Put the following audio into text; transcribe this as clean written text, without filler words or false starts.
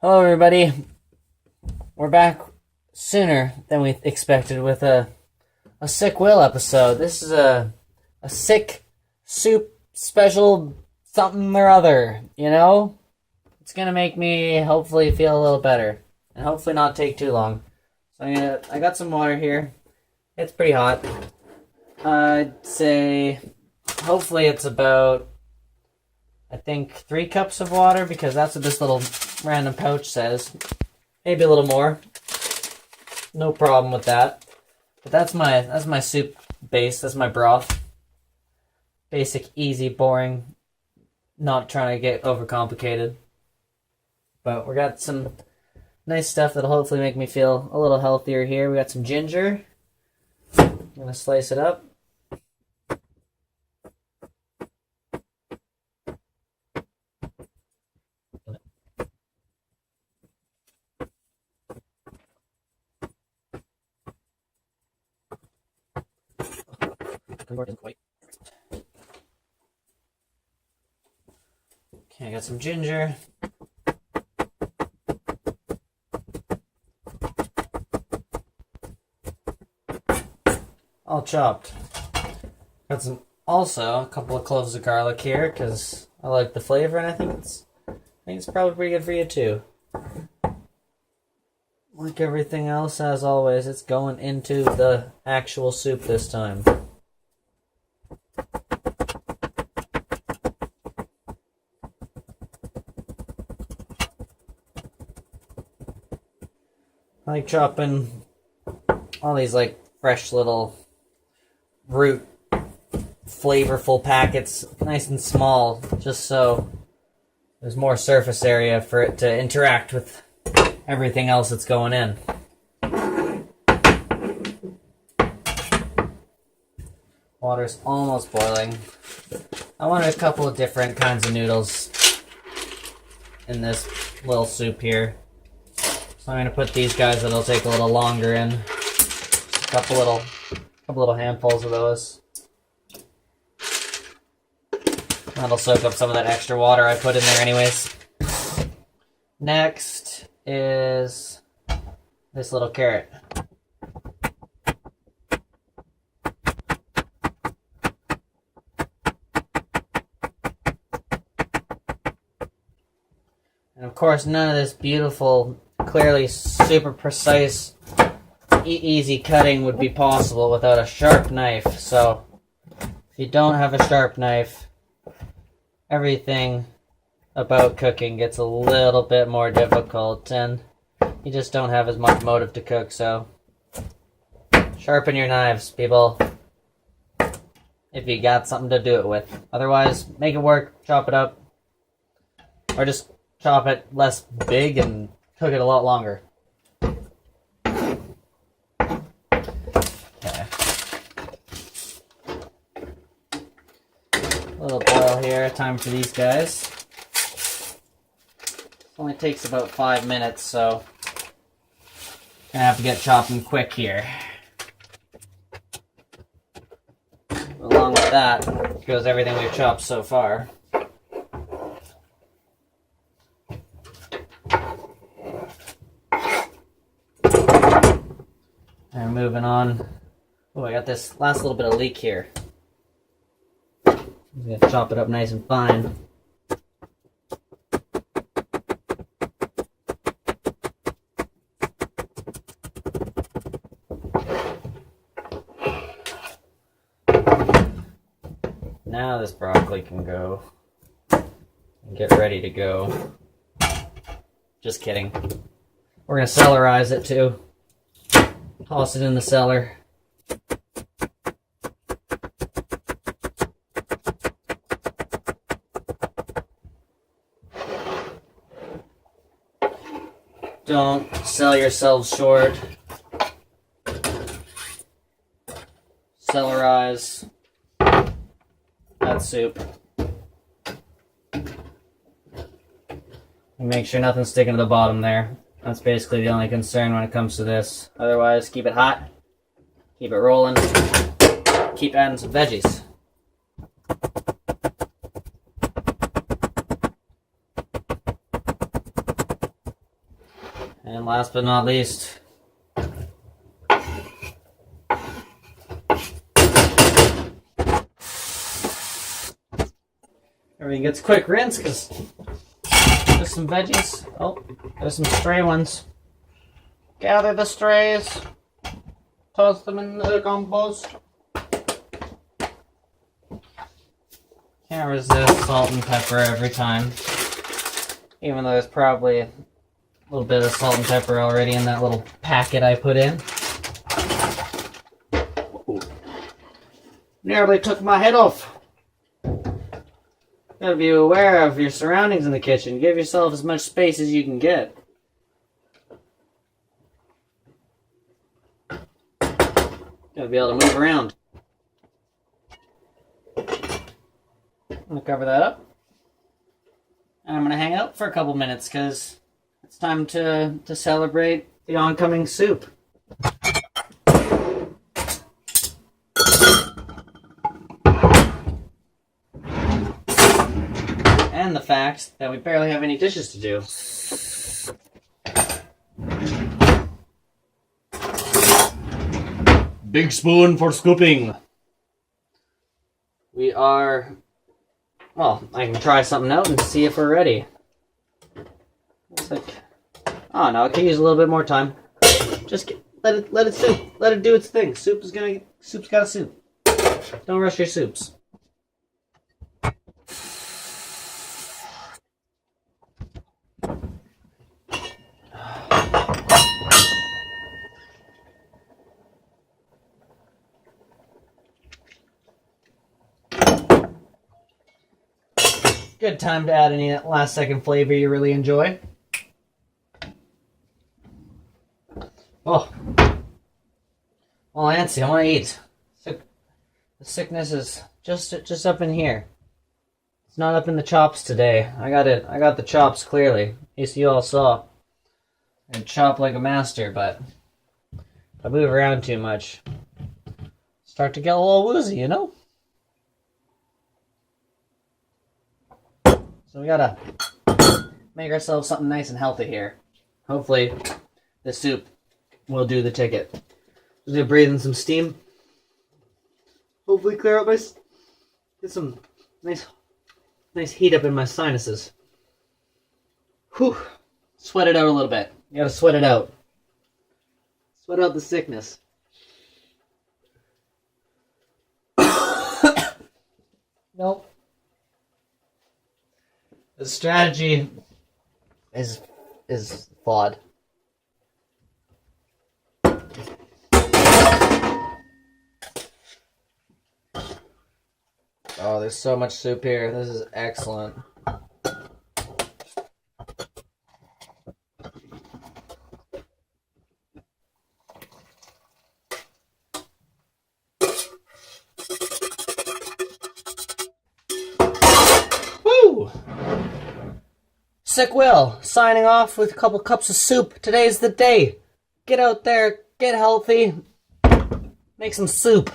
Hello, everybody. We're back sooner than we expected with a Sick Will episode. This is a sick soup special something or other, you know? It's gonna make me hopefully feel a little better and hopefully not take too long. So I got some water here. It's pretty hot. I'd say hopefully it's about, I think, 3 cups of water, because that's what this little random pouch says. Maybe a little more. No problem with that. But that's my soup base. That's my broth. Basic, easy, boring. Not trying to get overcomplicated. But we got some nice stuff that'll hopefully make me feel a little healthier here. We got some ginger. I'm gonna slice it up. Okay, I got some ginger. All chopped. Got some, also a couple of cloves of garlic here because I like the flavor, and I think it's probably pretty good for you too. Like everything else, as always, it's going into the actual soup this time. I like chopping all these like fresh little root flavorful packets nice and small, just so there's more surface area for it to interact with everything else that's going in. Water's almost boiling. I wanted a couple of different kinds of noodles in this little soup here. So I'm going to put these guys that'll take a little longer in. Just a couple little handfuls of those. That'll soak up some of that extra water I put in there anyways. Next is this little carrot. And of course, none of this beautiful, clearly super precise, easy cutting would be possible without a sharp knife. So if you don't have a sharp knife, everything about cooking gets a little bit more difficult, and you just don't have as much motive to cook. So sharpen your knives, people, if you got something to do it with. Otherwise, make it work, chop it up, or just chop it less big and cook it a lot longer. Okay. A little boil here. Time for these guys. It only takes about 5 minutes, so gonna have to get chopping quick here. Along with that goes everything we've chopped so far. And moving on. Oh, I got this last little bit of leek here. I'm gonna chop it up nice and fine. Now this broccoli can go and get ready to go. Just kidding. We're gonna cellarize it too. Toss it in the cellar. Don't sell yourselves short. Cellarize that soup. And make sure nothing's sticking to the bottom there. That's basically the only concern when it comes to this. Otherwise, keep it hot, keep it rolling, keep adding some veggies. And last but not least, everything gets a quick rinse because there's some veggies. Oh, there's some stray ones. Gather the strays, toss them in the compost. Can't resist salt and pepper every time. Even though there's probably a little bit of salt and pepper already in that little packet I put in. Ooh. Nearly took my head off. Gotta be aware of your surroundings in the kitchen. Give yourself as much space as you can get. Gotta be able to move around. I'm gonna cover that up. And I'm gonna hang out for a couple minutes because it's time to celebrate the oncoming soup. And the fact that we barely have any dishes to do. Big spoon for scooping. We are... Well, I can try something out and see if we're ready. Looks like... Oh no, it can use a little bit more time. Just let it do its thing. Soup's got a soup. Don't rush your soups. Good time to add any last second flavor you really enjoy. Oh. Well, Nancy, I want to eat. The sickness is just up in here. It's not up in the chops today. I got the chops clearly. As you all saw. I chop like a master, but if I move around too much, start to get a little woozy, you know? So we gotta make ourselves something nice and healthy here. Hopefully, the soup will do the ticket. Just gonna breathe in some steam. Hopefully, clear out get some nice heat up in my sinuses. Whew. Sweat it out a little bit. You gotta sweat it out. Sweat out the sickness. Nope. The strategy is flawed. Oh, there's so much soup here. This is excellent. Woo! Sick Will, signing off with a couple cups of soup. Today's the day. Get out there, get healthy, make some soup.